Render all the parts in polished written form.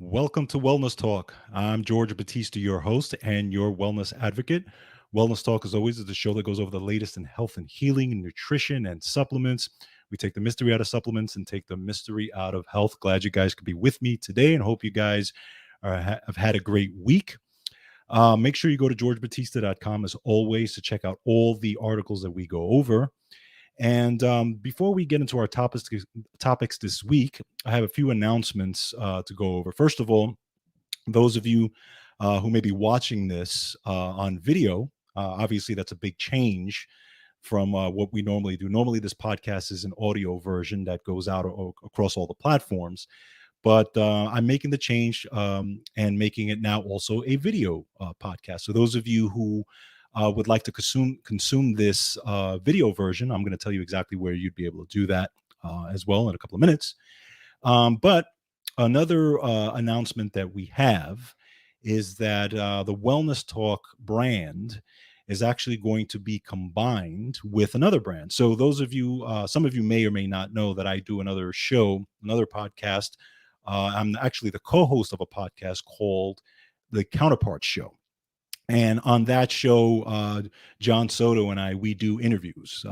Welcome to Wellness Talk. I'm George Batista, your host and your wellness advocate. Wellness Talk, as always, is the show that goes over the latest in health and healing, nutrition, and supplements. We take the mystery out of supplements and take the mystery out of health. Glad you guys could be with me today and hope you guys have had a great week. Make sure you go to georgebatista.com as always to check out all the articles that we go over. And before we get into our topics this week, I have a few announcements to go over. First of all, those of you who may be watching this on video, obviously that's a big change from what we normally do. Normally, this podcast is an audio version that goes out across all the platforms. But I'm making the change and making it now also a video podcast. So those of you who would like to consume this video version, I'm going to tell you exactly where you'd be able to do that as well in a couple of minutes. But another announcement that we have is that the Wellness Talk brand is actually going to be combined with another brand. So those of you, some of you may or may not know that I do another show, another podcast. I'm actually the co-host of a podcast called The Counterparts Show. And on that show, John Soto and we do interviews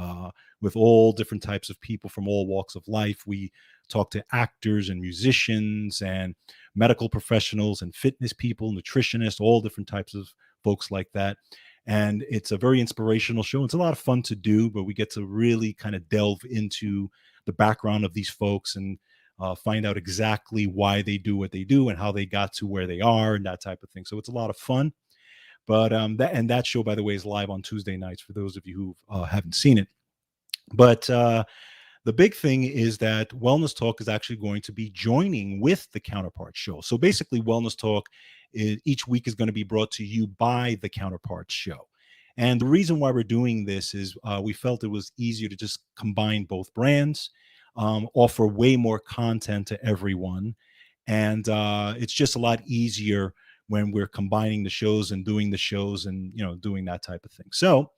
with all different types of people from all walks of life. We talk to actors and musicians and medical professionals and fitness people, nutritionists, all different types of folks like that. And it's a very inspirational show. It's a lot of fun to do, but we get to really kind of delve into the background of these folks and find out exactly why they do what they do and how they got to where they are and that type of thing. So it's a lot of fun. But that show, by the way, is live on Tuesday nights for those of you who haven't seen it. But the big thing is that Wellness Talk is actually going to be joining with the Counterparts Show. So basically, Wellness Talk each week is going to be brought to you by the Counterparts Show. And the reason why we're doing this is we felt it was easier to just combine both brands, offer way more content to everyone. And it's just a lot easier when we're combining the shows and doing the shows and, doing that type of thing. So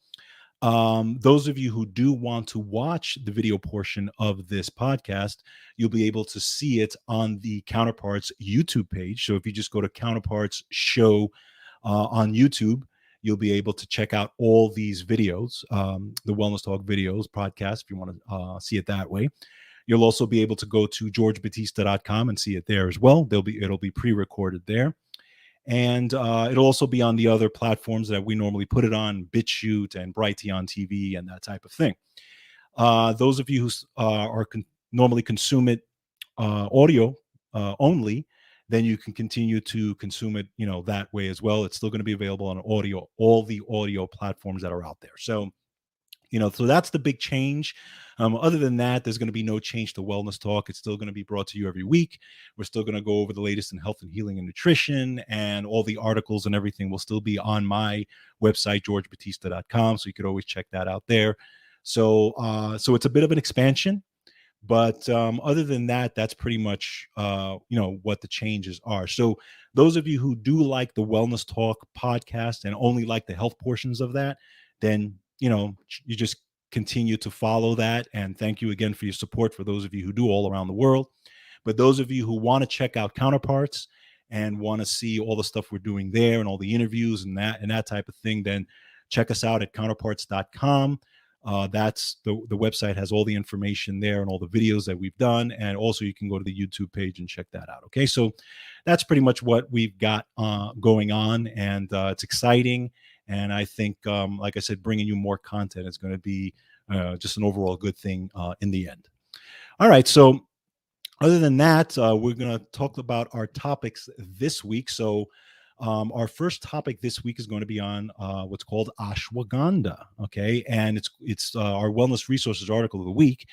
those of you who do want to watch the video portion of this podcast, you'll be able to see it on the Counterparts YouTube page. So if you just go to Counterparts Show on YouTube, you'll be able to check out all these videos, the Wellness Talk videos, podcast, if you want to see it that way. You'll also be able to go to georgebatista.com and see it there as well. It'll be pre-recorded there. And it'll also be on the other platforms that we normally put it on, BitChute and Brighteon TV and that type of thing. Those of you who normally consume it audio only, then you can continue to consume it, that way as well. It's still going to be available on audio, all the audio platforms that are out there. So so that's the big change. Other than that, there's going to be no change to Wellness Talk. It's still going to be brought to you every week. We're still going to go over the latest in health and healing and nutrition, and all the articles and everything will still be on my website, georgebatista.com. So you could always check that out there. So it's a bit of an expansion. But other than that, that's pretty much, what the changes are. So those of you who do like the Wellness Talk podcast and only like the health portions of that, then you just continue to follow that. And thank you again for your support for those of you who do all around the world. But those of you who want to check out Counterparts and want to see all the stuff we're doing there and all the interviews and that type of thing, then check us out at counterparts.com. That's the website has all the information there and all the videos that we've done. And also you can go to the YouTube page and check that out. Okay. So that's pretty much what we've got going on. And it's exciting. And I think, like I said, bringing you more content is going to be just an overall good thing in the end. All right. So other than that, we're going to talk about our topics this week. So our first topic this week is going to be on what's called ashwagandha. Okay. And it's our wellness resources article of the week.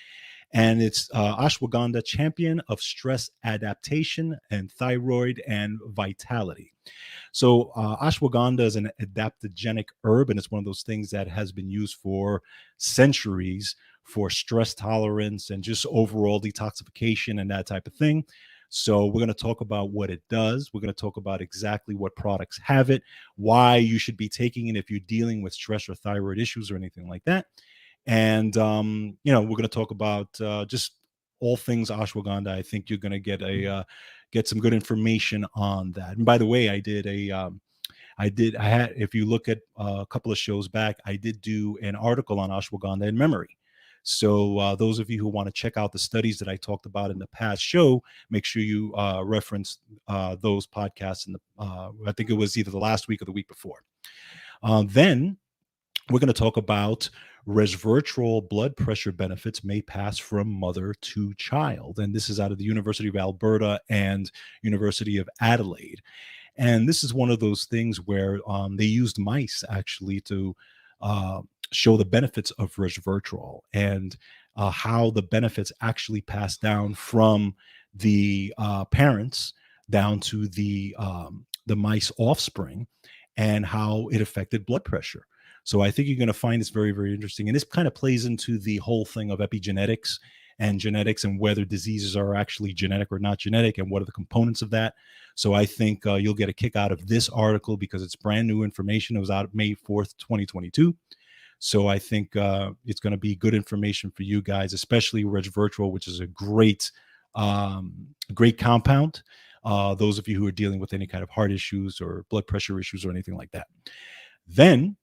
And it's ashwagandha, champion of stress adaptation and thyroid and vitality. So ashwagandha is an adaptogenic herb, and it's one of those things that has been used for centuries for stress tolerance and just overall detoxification and that type of thing. So we're going to talk about what it does. We're going to talk about exactly what products have it, why you should be taking it if you're dealing with stress or thyroid issues or anything like that. And, we're going to talk about just all things ashwagandha. I think you're going to get get some good information on that. And by the way, I had, if you look at a couple of shows back, I did do an article on ashwagandha and memory. So those of you who want to check out the studies that I talked about in the past show, make sure you reference those podcasts. I think it was either the last week or the week before. Then we're going to talk about resveratrol blood pressure benefits may pass from mother to child. And this is out of the University of Alberta and University of Adelaide. And this is one of those things where they used mice actually to uh, show the benefits of resveratrol and how the benefits actually pass down from the parents down to the mice offspring, and how it affected blood pressure. So I think you're going to find this very, very interesting. And this kind of plays into the whole thing of epigenetics and genetics, and whether diseases are actually genetic or not genetic, and what are the components of that. So I think you'll get a kick out of this article because it's brand new information. It was out May 4th, 2022. So I think it's going to be good information for you guys, especially resveratrol, which is a great compound. Those of you who are dealing with any kind of heart issues or blood pressure issues or anything like that. Then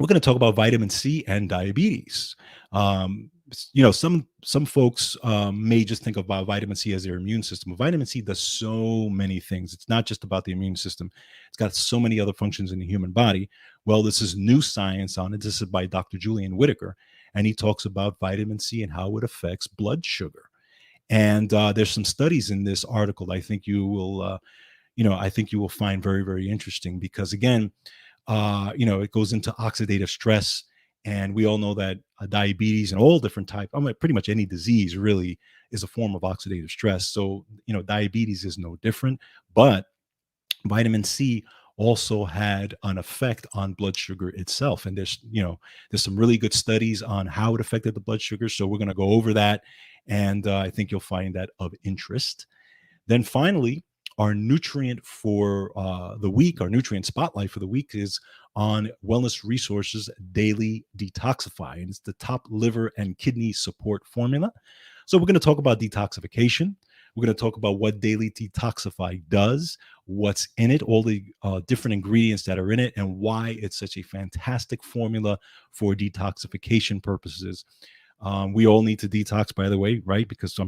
we're going to talk about vitamin C and diabetes. Some folks may just think about vitamin C as their immune system. But vitamin C does so many things. It's not just about the immune system. It's got so many other functions in the human body. Well, this is new science on it. This is by Dr. Julian Whitaker, and he talks about vitamin C and how it affects blood sugar. And there's some studies in this article I think you will, I think you will find very, very interesting, because again, it goes into oxidative stress. And we all know that diabetes and all different types, pretty much any disease really is a form of oxidative stress. So, diabetes is no different, but vitamin C also had an effect on blood sugar itself. And there's some really good studies on how it affected the blood sugar. So we're going to go over that. And I think you'll find that of interest. Then finally, our nutrient for the week, our nutrient spotlight for the week is on Wellness Resources Daily Detoxify. And it's the top liver and kidney support formula. So we're going to talk about detoxification. We're going to talk about what Daily Detoxify does, what's in it, all the different ingredients that are in it, and why it's such a fantastic formula for detoxification purposes. We all need to detox, by the way, right? Because,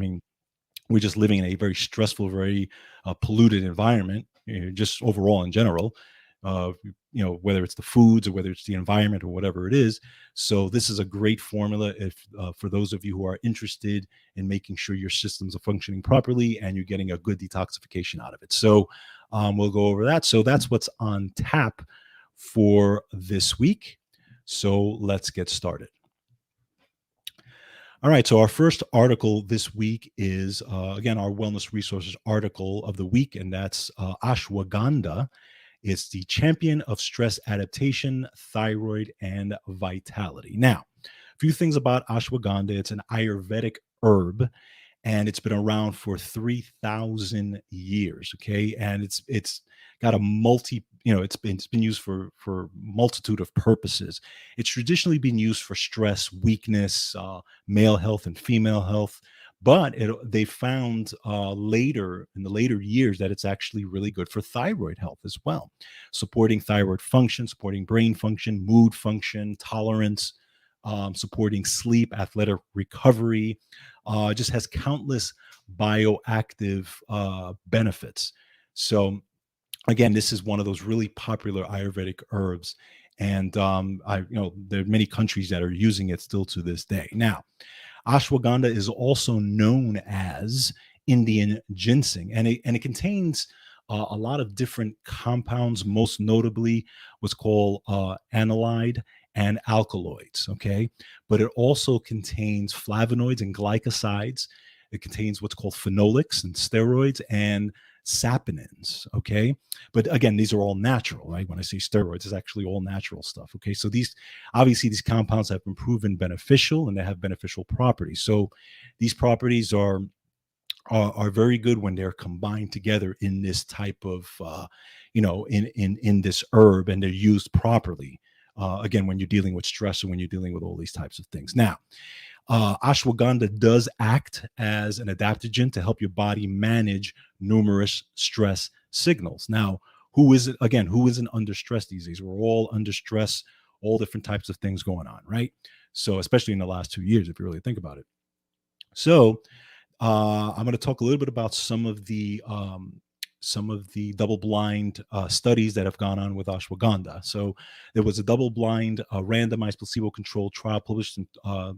we're just living in a very stressful, very polluted environment, just overall in general, whether it's the foods or whether it's the environment or whatever it is. So this is a great formula for those of you who are interested in making sure your systems are functioning properly and you're getting a good detoxification out of it. So we'll go over that. So that's what's on tap for this week. So let's get started. All right, so our first article this week is, again, our Wellness Resources article of the week, and that's Ashwaganda. It's the champion of stress adaptation, thyroid, and vitality. Now, a few things about ashwagandha. It's an Ayurvedic herb, and it's been around for 3,000 years. Okay, and it's got a it's been used for multitude of purposes. It's traditionally been used for stress, weakness, male health and female health. But they found later in the later years that it's actually really good for thyroid health as well, supporting thyroid function, supporting brain function, mood function, tolerance, supporting sleep, athletic recovery. Just has countless bioactive benefits. So again, this is one of those really popular Ayurvedic herbs, and there are many countries that are using it still to this day. Now, ashwagandha is also known as Indian ginseng, and it contains a lot of different compounds, most notably what's called analide and alkaloids. Okay, but it also contains flavonoids and glycosides. It contains what's called phenolics and steroids and saponins. Okay, but again, these are all natural, right? When I say steroids, it's actually all natural stuff. Okay, so these compounds have been proven beneficial, and they have beneficial properties. So these properties are very good when they're combined together in this type of in this herb, and they're used properly. again, when you're dealing with stress or when you're dealing with all these types of things. Now, ashwagandha does act as an adaptogen to help your body manage numerous stress signals. Now, who is it again? Who isn't under stress these days? We're all under stress, all different types of things going on, right? So, especially in the last 2 years, if you really think about it. So, I'm going to talk a little bit about some of the double-blind studies that have gone on with ashwagandha. So there was a double-blind, randomized, placebo-controlled trial published in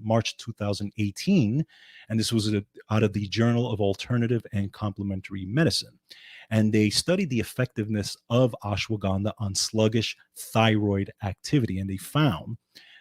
March 2018, and this was out of the Journal of Alternative and Complementary Medicine. And they studied the effectiveness of ashwagandha on sluggish thyroid activity, and they found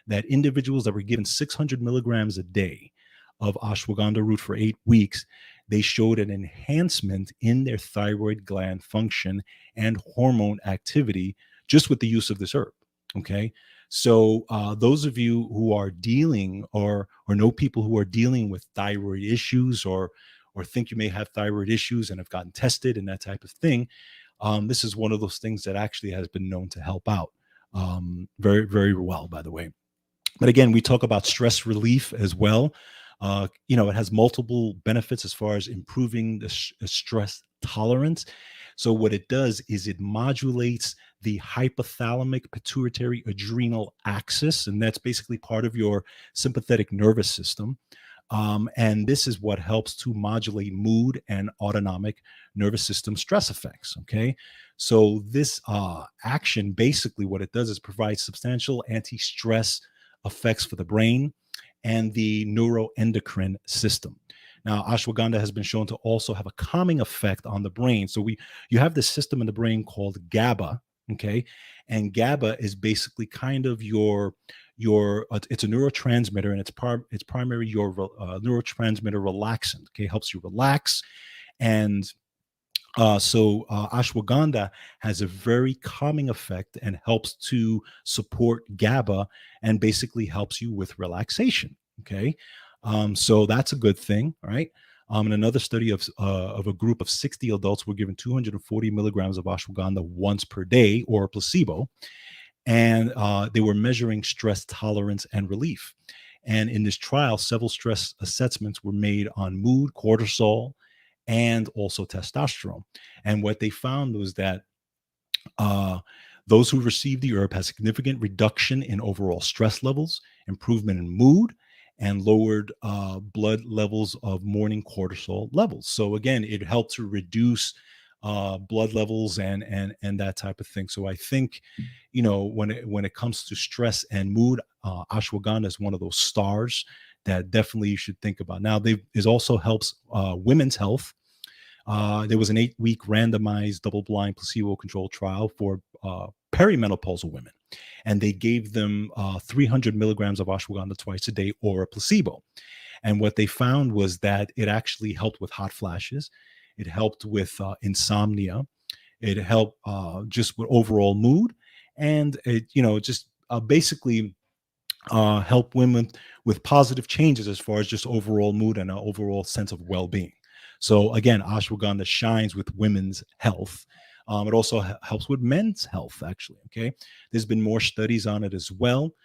that individuals that were given 600 milligrams a day of ashwagandha root for 8 weeks, they showed an enhancement in their thyroid gland function and hormone activity just with the use of this herb. Okay. So those of you who are dealing or know people who are dealing with thyroid issues or think you may have thyroid issues and have gotten tested and that type of thing, this is one of those things that actually has been known to help out very, very well, by the way. But again, we talk about stress relief as well. It has multiple benefits as far as improving the stress tolerance. So what it does is it modulates the hypothalamic pituitary adrenal axis, and that's basically part of your sympathetic nervous system. And this is what helps to modulate mood and autonomic nervous system stress effects. Okay. So this action, basically what it does is provide substantial anti-stress effects for the brain and the neuroendocrine system. Now, ashwagandha has been shown to also have a calming effect on the brain. So you have this system in the brain called GABA, okay? And GABA is basically kind of your it's a neurotransmitter, and it's primarily your neurotransmitter relaxant. Okay, helps you relax, and ashwagandha has a very calming effect and helps to support GABA and basically helps you with relaxation. Okay, so that's a good thing, right? In another study of a group of 60 adults were given 240 milligrams of ashwagandha once per day or a placebo, and they were measuring stress tolerance and relief. And in this trial, several stress assessments were made on mood, cortisol, and also testosterone. And what they found was that uh, those who received the herb had significant reduction in overall stress levels, improvement in mood, and lowered blood levels of morning cortisol levels. So again, it helped to reduce blood levels and that type of thing. So I think, when it comes to stress and mood, ashwagandha is one of those stars that definitely you should think about. Now, it also helps women's health. There was an 8-week randomized double-blind placebo-controlled trial for perimenopausal women, and they gave them 300 milligrams of ashwagandha twice a day or a placebo. And what they found was that it actually helped with hot flashes. It helped with insomnia. It helped just with overall mood, and it just basically help women with positive changes as far as just overall mood and an overall sense of well-being. So again, ashwagandha shines with women's health. It also helps with men's health, actually. Okay, there's been more studies on it as well.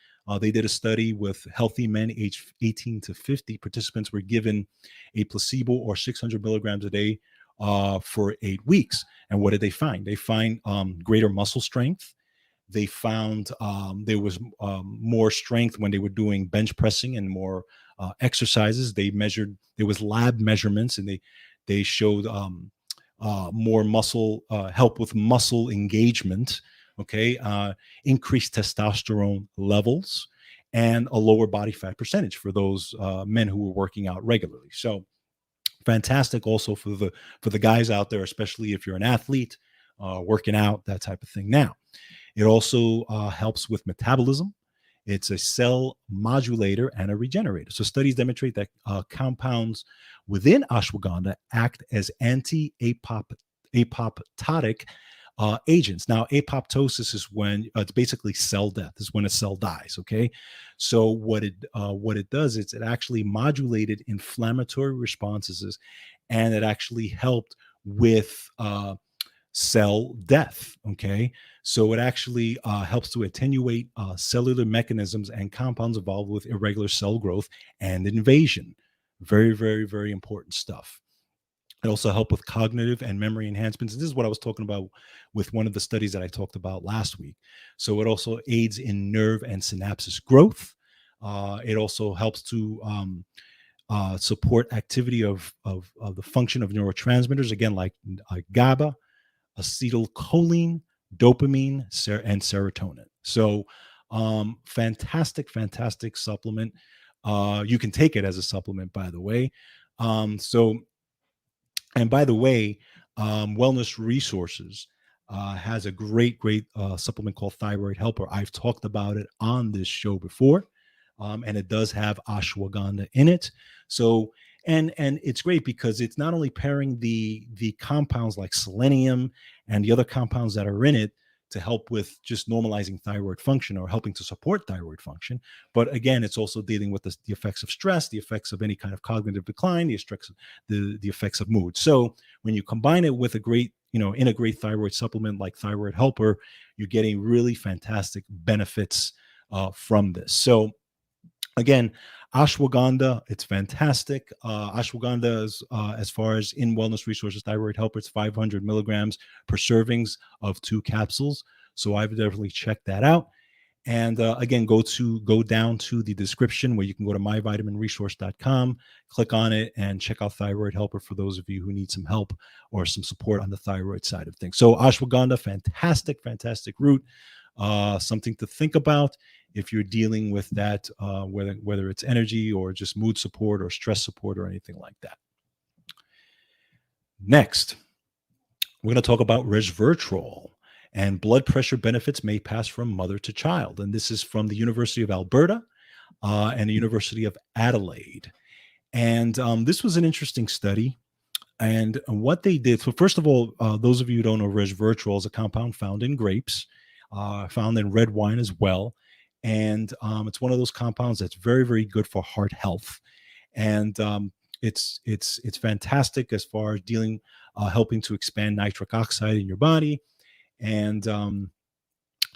They did a study with healthy men aged 18 to 50. Participants were given a placebo or 600 milligrams a day for 8 weeks. And what did they find? They find greater muscle strength. They found there was more strength when they were doing bench pressing and more exercises. They measured, there was lab measurements, and they showed more muscle, help with muscle engagement, okay, increased testosterone levels, and a lower body fat percentage for those men who were working out regularly. So fantastic also for the guys out there, especially if you're an athlete, working out, that type of thing. Now, it also helps with metabolism. It's a cell modulator and a regenerator. So studies demonstrate that compounds within ashwagandha act as anti-apoptotic agents. Now, apoptosis is when it's basically cell death. Is when a cell dies. Okay, so what it does is it actually modulated inflammatory responses, and it actually helped with cell death. Okay. So it actually helps to attenuate cellular mechanisms and compounds involved with irregular cell growth and invasion. Very, very, very important stuff. It also help with cognitive and memory enhancements. This is what I was talking about with one of the studies that I talked about last week. So it also aids in nerve and synapses growth. It also helps to support activity of the function of neurotransmitters, again, like GABA, acetylcholine, dopamine, and serotonin. So, fantastic, fantastic supplement. You can take it as a supplement, by the way. So, and by the way, Wellness Resources has a great supplement called Thyroid Helper. I've talked about it on this show before, and it does have ashwagandha in it. So, and it's great because it's not only pairing the compounds like selenium and the other compounds that are in it to help with just normalizing thyroid function or helping to support thyroid function, but again, it's also dealing with the effects of stress, the effects of any kind of cognitive decline, the effects of mood. So when you combine it with a great, in a great thyroid supplement like Thyroid Helper, you're getting really fantastic benefits from this. So again, ashwagandha, it's fantastic. Ashwagandha is, as far as in Wellness Resources Thyroid Helper, it's 500 milligrams per servings of 2 capsules. So I would definitely check that out. And again, go down to the description where you can go to myvitaminresource.com, click on it, and check out Thyroid Helper for those of you who need some help or some support on the thyroid side of things. So ashwagandha, fantastic, fantastic root. Something to think about if you're dealing with that, whether it's energy or just mood support or stress support or anything like that. Next, we're going to talk about resveratrol. And blood pressure benefits may pass from mother to child. And this is from the University of Alberta and the University of Adelaide. And this was an interesting study. And what they did, so first of all, those of you who don't know, resveratrol is a compound found in grapes, found in red wine as well. And it's one of those compounds that's very, very good for heart health. And it's fantastic as far as helping to expand nitric oxide in your body, and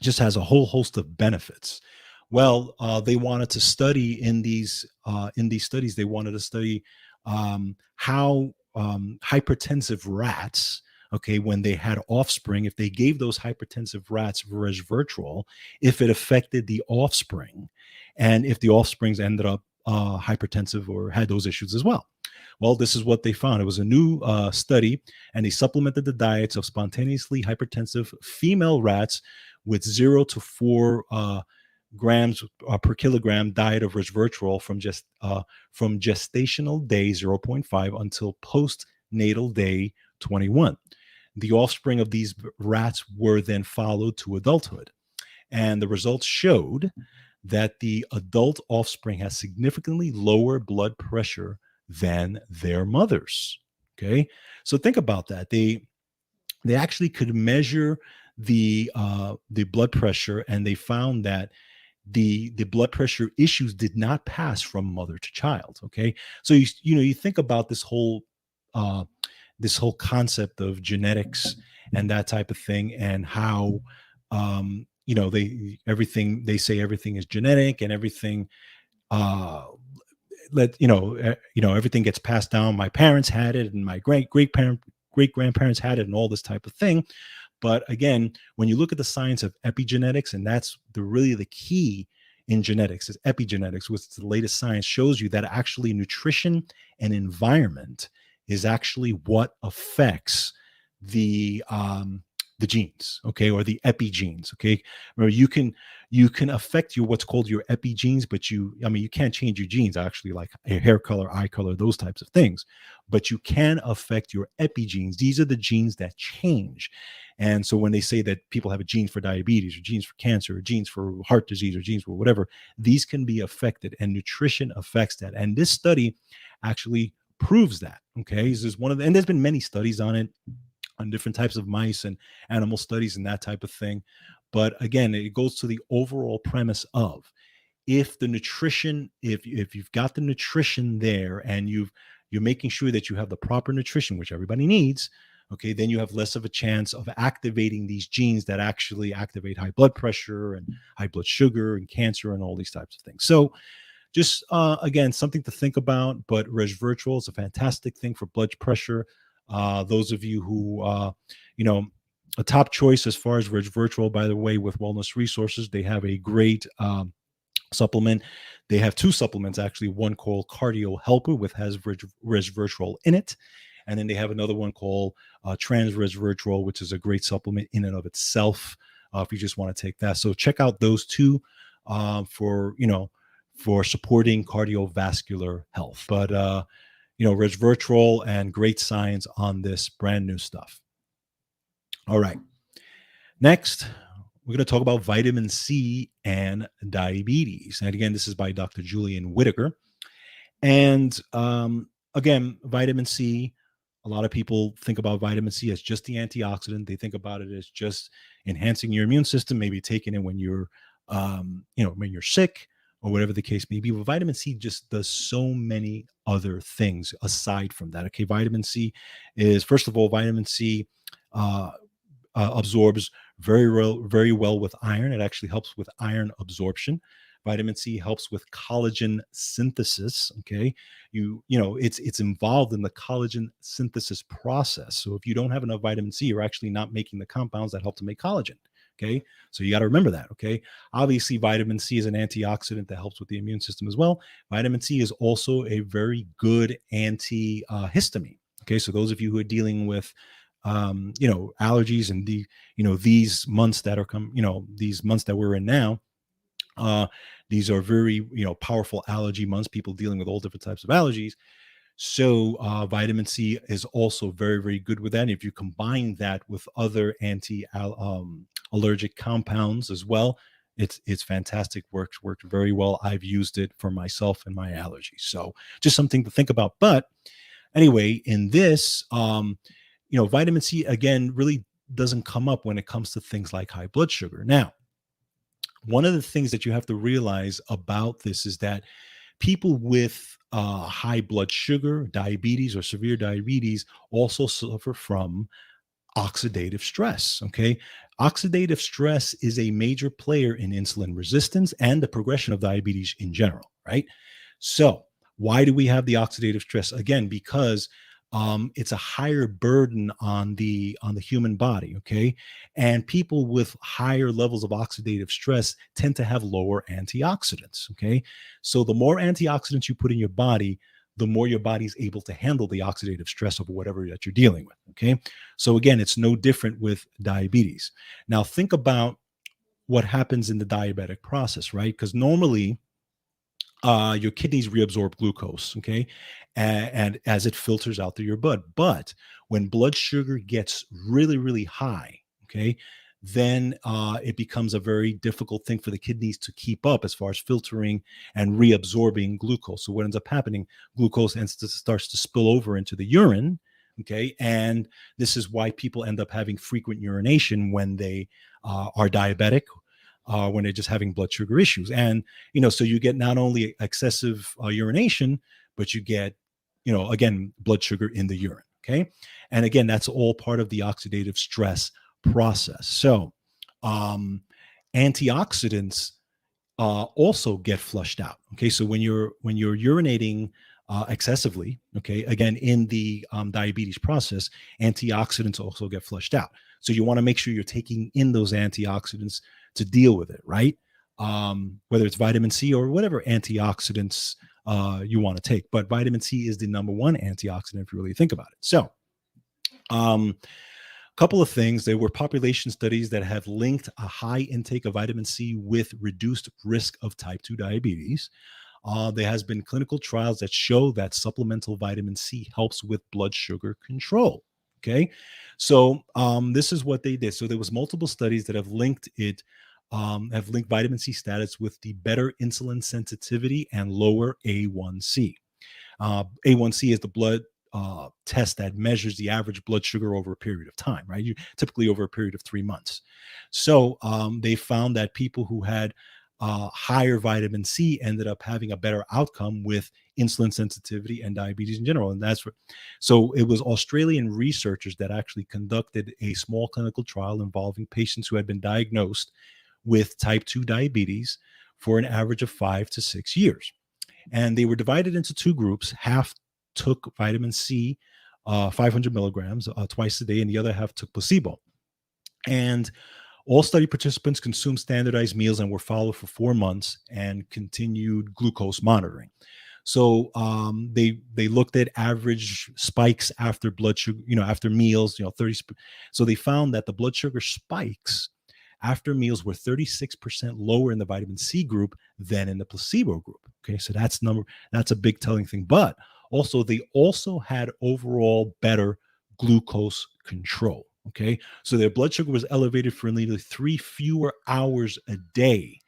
just has a whole host of benefits. Well, they wanted to study in these studies. They wanted to study how hypertensive rats, okay, when they had offspring, if they gave those hypertensive rats resveratrol, if it affected the offspring, and if the offsprings ended up hypertensive or had those issues as well. Well, this is what they found. It was a new study, and they supplemented the diets of spontaneously hypertensive female rats with 0 to 4 grams per kilogram diet of resveratrol from gestational day 0.5 until postnatal day 21. The offspring of these rats were then followed to adulthood, and the results showed that the adult offspring has significantly lower blood pressure than their mothers. Okay, so think about that. They actually could measure the blood pressure, and they found that the blood pressure issues did not pass from mother to child. Okay, so you think about this whole concept of genetics and that type of thing, and how they say everything is genetic, and everything everything gets passed down. My parents had it, and my great grandparents had it, and all this type of thing. But again, when you look at the science of epigenetics, and that's really the key in genetics, is epigenetics, which the latest science shows you that actually nutrition and environment is actually what affects the genes, okay, or the epigenes, okay. Remember, you can affect what's called your epigenes, but you can't change your genes, actually, like hair color, eye color, those types of things, but you can affect your epigenes. These are the genes that change. And so when they say that people have a gene for diabetes, or genes for cancer, or genes for heart disease, or genes for whatever, these can be affected, and nutrition affects that. And this study actually proves that. Okay, this is and there's been many studies on it, on different types of mice and animal studies and that type of thing. But again, it goes to the overall premise of, if the nutrition, if you've got the nutrition there, and you're making sure that you have the proper nutrition, which everybody needs, okay, then you have less of a chance of activating these genes that actually activate high blood pressure and high blood sugar and cancer and all these types of things. So just again, something to think about. But resveratrol is a fantastic thing for blood pressure. Those of you who, you know, a top choice as far as resveratrol, by the way, with Wellness Resources, they have a great supplement. They have two supplements actually. One called Cardio Helper, with has resveratrol in it, and then they have another one called Trans Resveratrol, which is a great supplement in and of itself. If you just want to take that, so check out those two for for supporting cardiovascular health. But resveratrol and great science on this brand new stuff. All right. Next, we're going to talk about vitamin C and diabetes. And again, this is by Dr. Julian Whitaker. And again, vitamin C, a lot of people think about vitamin C as just the antioxidant. They think about it as just enhancing your immune system, maybe taking it when you're, when you're sick or whatever the case may be. But vitamin C just does so many other things aside from that. Okay, vitamin C is, first of all, vitamin C absorbs very well with iron. It actually helps with iron absorption. Vitamin C helps with collagen synthesis. Okay, it's involved in the collagen synthesis process. So if you don't have enough vitamin C, you're actually not making the compounds that help to make collagen. Okay, so you got to remember that. Okay, obviously vitamin C is an antioxidant that helps with the immune system as well. Vitamin C is also a very good antihistamine. Okay, so those of you who are dealing with allergies and these months that are these months that we're in now, these are very powerful allergy months, people dealing with all different types of allergies. So vitamin C is also very good with that. And if you combine that with other allergic compounds as well, it's fantastic. Worked very well. I've used it for myself and my allergies. So just something to think about. But anyway, in this, vitamin C again really doesn't come up when it comes to things like high blood sugar. Now, one of the things that you have to realize about this is that people with high blood sugar, diabetes, or severe diabetes also suffer from oxidative stress. Okay. Oxidative stress is a major player in insulin resistance and the progression of diabetes in general, right? So, why do we have the oxidative stress? Again, because it's a higher burden on the human body. Okay, and people with higher levels of oxidative stress tend to have lower antioxidants. Okay, so the more antioxidants you put in your body, the more your body's able to handle the oxidative stress of whatever that you're dealing with. Okay, so again, it's no different with diabetes. Now think about what happens in the diabetic process, right? Because normally your kidneys reabsorb glucose, okay, and as it filters out through your blood. But when blood sugar gets really high, okay, then it becomes a very difficult thing for the kidneys to keep up as far as filtering and reabsorbing glucose. So what ends up happening, glucose starts to spill over into the urine, okay, and this is why people end up having frequent urination when they are diabetic, when they're just having blood sugar issues. And, so you get not only excessive urination, but you get, again, blood sugar in the urine. Okay. And again, that's all part of the oxidative stress process. So, antioxidants also get flushed out. Okay. So when you're urinating excessively, okay, again, in the diabetes process, antioxidants also get flushed out. So you want to make sure you're taking in those antioxidants to deal with it, right? Whether it's vitamin C or whatever antioxidants you want to take. But vitamin C is the number one antioxidant if you really think about it. So, couple of things. There were population studies that have linked a high intake of vitamin C with reduced risk of type 2 diabetes. There has been clinical trials that show that supplemental vitamin C helps with blood sugar control. Okay, so this is what they did. So there was multiple studies that have linked vitamin C status with the better insulin sensitivity and lower A1C. A1C is the blood test that measures the average blood sugar over a period of time, right? Typically over a period of 3 months. So they found that people who had higher vitamin C ended up having a better outcome with insulin sensitivity and diabetes in general. And so it was Australian researchers that actually conducted a small clinical trial involving patients who had been diagnosed with type 2 diabetes for an average of 5 to 6 years. And they were divided into two groups. Half took vitamin C, 500 milligrams twice a day, and the other half took placebo. And all study participants consumed standardized meals and were followed for 4 months and continued glucose monitoring. So they looked at average spikes after blood sugar, after meals, 30. So they found that the blood sugar spikes after meals were 36% lower in the vitamin C group than in the placebo group. Okay, so that's a big telling thing. But also they also had overall better glucose control. Okay, so their blood sugar was elevated for nearly 3 fewer hours a day.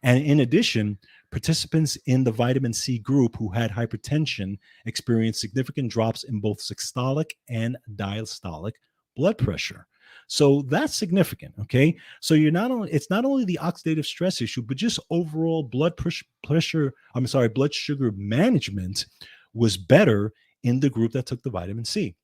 And in addition, participants in the vitamin C group who had hypertension experienced significant drops in both systolic and diastolic blood pressure. So that's significant. Okay. So it's not only the oxidative stress issue, but just overall blood sugar management was better in the group that took the vitamin C.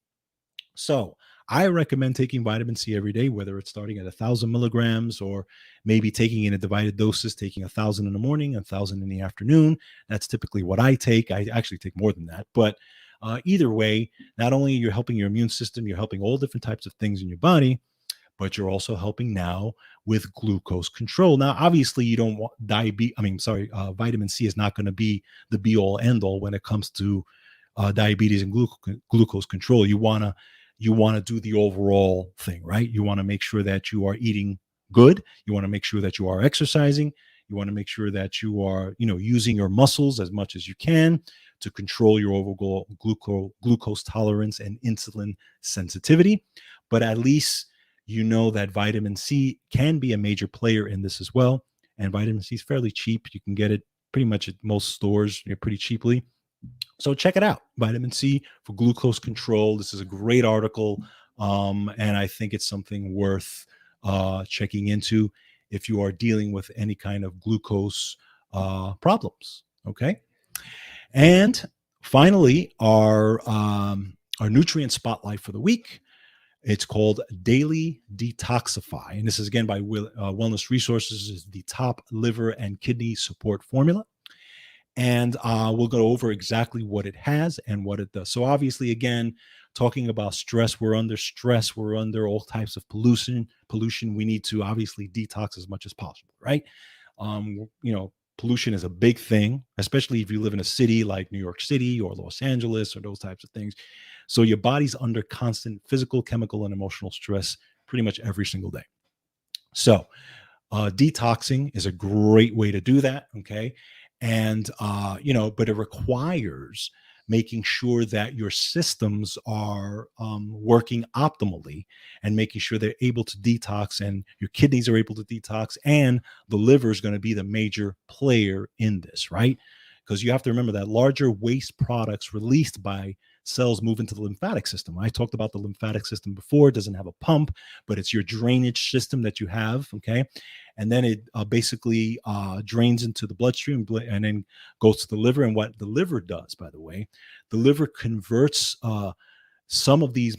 So I recommend taking vitamin C every day, whether it's starting at 1,000 milligrams or maybe taking in a divided doses, taking 1,000 in the morning, 1,000 in the afternoon. That's typically what I take. I actually take more than that. But either way, not only you're helping your immune system, you're helping all different types of things in your body, but you're also helping now with glucose control. Now, obviously, you don't want vitamin C is not going to be the be all end all when it comes to diabetes and glucose control. You want to do the overall thing, right? You want to make sure that you are eating good. You want to make sure that you are exercising. You want to make sure that you are, using your muscles as much as you can to control your overall glucose tolerance and insulin sensitivity. But at least you know that vitamin C can be a major player in this as well. And vitamin C is fairly cheap. You can get it pretty much at most stores pretty cheaply. So check it out, vitamin C for glucose control. This is a great article, and I think it's something worth checking into if you are dealing with any kind of glucose problems. Okay, and finally, our nutrient spotlight for the week. It's called Daily Detoxify, and this is again by Wellness Resources. Is the top liver and kidney support formula. And we'll go over exactly what it has and what it does. So obviously, again, talking about stress, we're under stress. We're under all types of pollution. We need to obviously detox as much as possible, right? Pollution is a big thing, especially if you live in a city like New York City or Los Angeles or those types of things. So your body's under constant physical, chemical, and emotional stress pretty much every single day. So detoxing is a great way to do that. Okay. And, but it requires making sure that your systems are working optimally and making sure they're able to detox and your kidneys are able to detox, and the liver is going to be the major player in this, right? Because you have to remember that larger waste products released by cells move into the lymphatic system. I talked about the lymphatic system before. It doesn't have a pump, but it's your drainage system that you have, okay? And then it basically drains into the bloodstream and then goes to the liver. And what the liver does, by the way, the liver converts some of these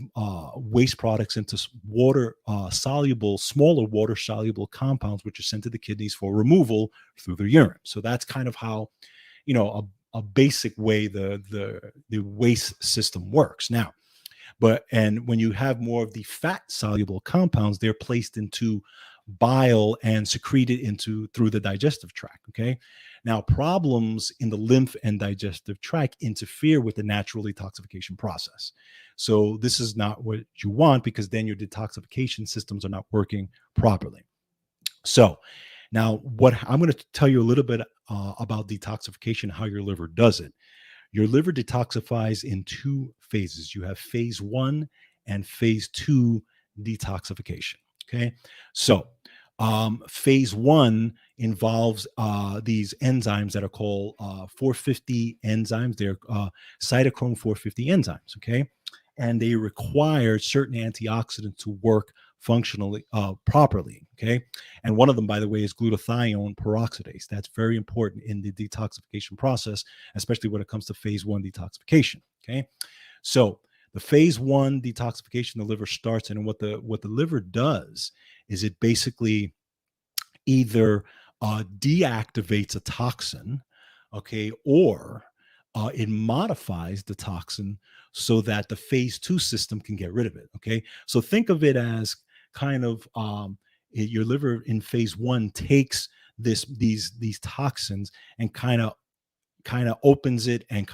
waste products into smaller water soluble compounds, which are sent to the kidneys for removal through the urine. So that's kind of how, a basic way the waste system works now. And when you have more of the fat soluble compounds, they're placed into bile and secreted through the digestive tract. Okay. Now, problems in the lymph and digestive tract interfere with the natural detoxification process. So this is not what you want, because then your detoxification systems are not working properly. So now I'm going to tell you a little bit about detoxification, how your liver does it. Your liver detoxifies in two phases. You have phase 1 and phase 2 detoxification. Okay. So phase 1 involves these enzymes that are called 450 enzymes. They're cytochrome 450 enzymes. Okay. And they require certain antioxidants to work functionally properly. Okay. And one of them, by the way, is glutathione peroxidase. That's very important in the detoxification process, especially when it comes to phase one detoxification. Okay. So the phase one detoxification, the liver starts, and what the liver does is it basically either deactivates a toxin, okay, or it modifies the toxin so that the phase two system can get rid of it. Okay, so think of it as kind of your liver in phase one takes these toxins and kind of opens it and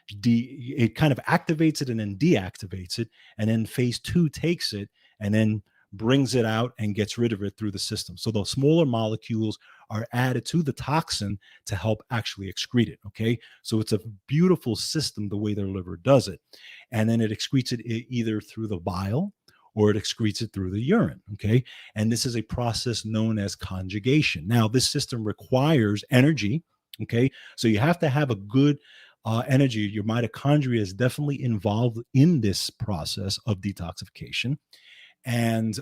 it kind of activates it and then deactivates it, and then phase two takes it and then brings it out and gets rid of it through the system. So those smaller molecules are added to the toxin to help actually excrete it. Okay, so it's a beautiful system the way their liver does it, and then it excretes it either through the bile or it excretes it through the urine. Okay, and this is a process known as conjugation. Now this system requires energy. Okay, so you have to have a good energy. Your mitochondria is definitely involved in this process of detoxification, and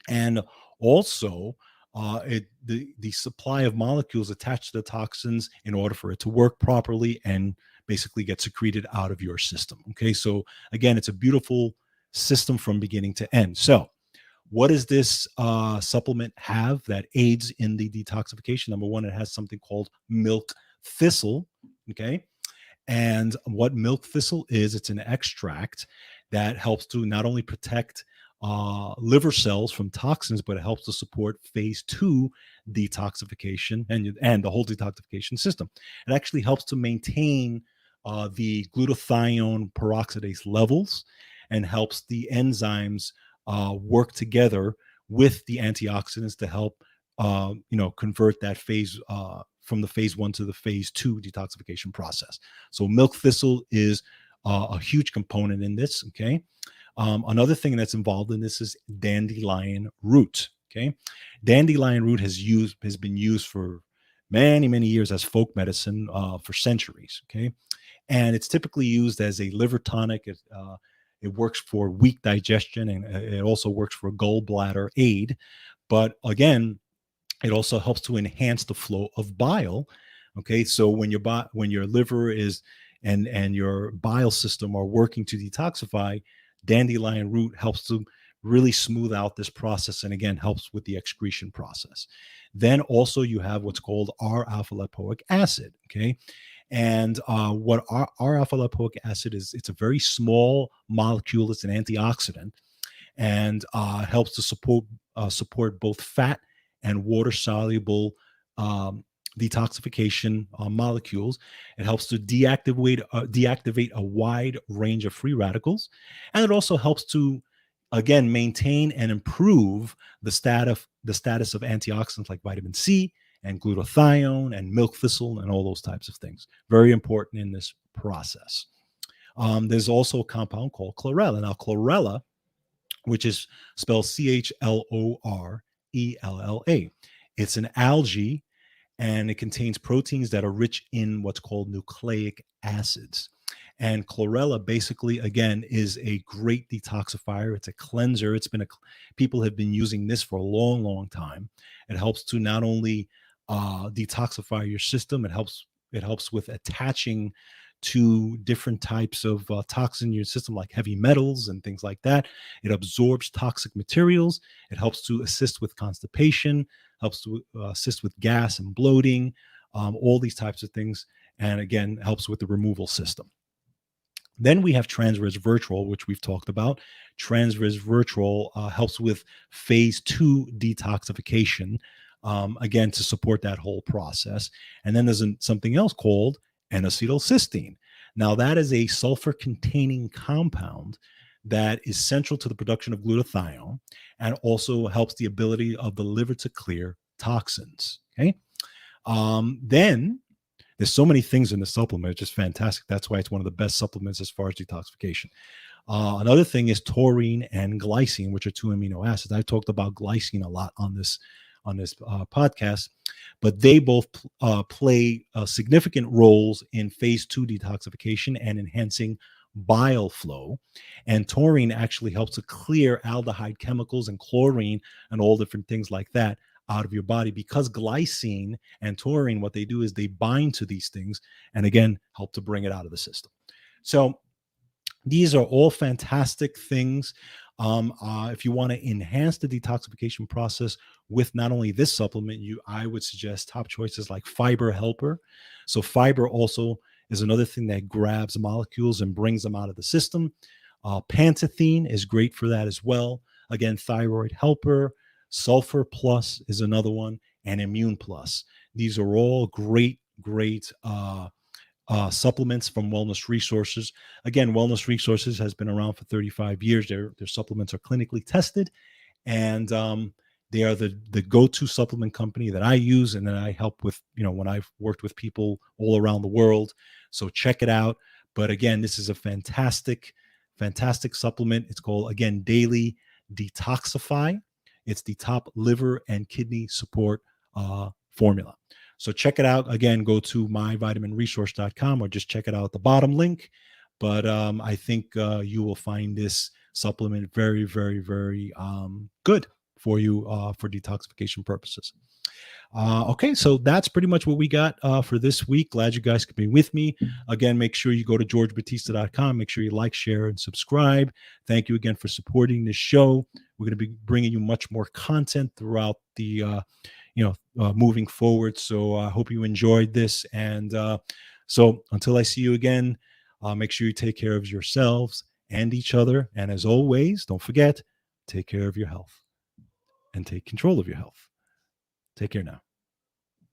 and also the supply of molecules attached to the toxins in order for it to work properly and basically get secreted out of your system. Okay, so again, it's a beautiful system from beginning to end. So what does this supplement have that aids in the detoxification? Number one, it has something called milk thistle. Okay. And what milk thistle is, it's an extract that helps to not only protect liver cells from toxins, but it helps to support phase two detoxification and the whole detoxification system. It actually helps to maintain the glutathione peroxidase levels and helps the enzymes work together with the antioxidants to help convert that phase from the phase one to the phase two detoxification process. So milk thistle is a huge component in this. Okay. Another thing that's involved in this is dandelion root. Okay. Dandelion root has been used for many years as folk medicine for centuries. Okay. And it's typically used as a liver tonic. It works for weak digestion, and it also works for gallbladder aid. But again, it also helps to enhance the flow of bile. Okay, so when your liver is and your bile system are working to detoxify, dandelion root helps to really smooth out this process, and again helps with the excretion process. Then also you have what's called R-alpha lipoic acid. Okay, and what R-alpha lipoic acid is, it's a very small molecule. It's an antioxidant, and helps to support both fat and water soluble detoxification molecules. It helps to deactivate a wide range of free radicals, and it also helps to again maintain and improve the status of antioxidants like vitamin C and glutathione and milk thistle and all those types of things. Very important in this process. There's also a compound called chlorella. Now, chlorella, which is spelled CHLORELLA. It's an algae, and it contains proteins that are rich in what's called nucleic acids. And chlorella basically, again, is a great detoxifier. It's a cleanser. People have been using this for a long time. It helps to not only detoxify your system, it helps with attaching to different types of toxins in your system, like heavy metals and things like that. It absorbs toxic materials. It helps to assist with constipation, helps to assist with gas and bloating, all these types of things. And again, helps with the removal system. Then we have resveratrol, which we've talked about. Resveratrol helps with phase two detoxification, again, to support that whole process. And then there's something else called N-acetylcysteine. Now, that is a sulfur-containing compound that is central to the production of glutathione and also helps the ability of the liver to clear toxins. Okay. Then there's so many things in the supplement. It's just fantastic. That's why it's one of the best supplements as far as detoxification. Another thing is taurine and glycine, which are two amino acids. I talked about glycine a lot on this podcast, but they both play significant roles in phase two detoxification and enhancing bile flow. And taurine actually helps to clear aldehyde chemicals and chlorine and all different things like that out of your body, because glycine and taurine, what they do is they bind to these things and again help to bring it out of the system. So these are all fantastic things. If you want to enhance the detoxification process with not only this supplement, I would suggest top choices like Fiber Helper. So fiber also is another thing that grabs molecules and brings them out of the system. Pantethine is great for that as well. Again, Thyroid Helper, Sulfur Plus is another one, and Immune Plus. These are all great supplements from Wellness Resources. Again, Wellness Resources has been around for 35 years. Their supplements are clinically tested, and they are the go-to supplement company that I use and that I help with, when I've worked with people all around the world. So check it out. But again, this is a fantastic supplement. It's called, again, Daily Detoxify. It's the top liver and kidney support formula. So check it out. Again, go to myvitaminresource.com or just check it out at the bottom link. But I think you will find this supplement very, very, very good for you for detoxification purposes. Okay, so that's pretty much what we got for this week. Glad you guys could be with me. Again, make sure you go to georgebatista.com. Make sure you like, share, and subscribe. Thank you again for supporting this show. We're going to be bringing you much more content throughout the moving forward. So I hope you enjoyed this. And so until I see you again, make sure you take care of yourselves and each other. And as always, don't forget, take care of your health and take control of your health. Take care now.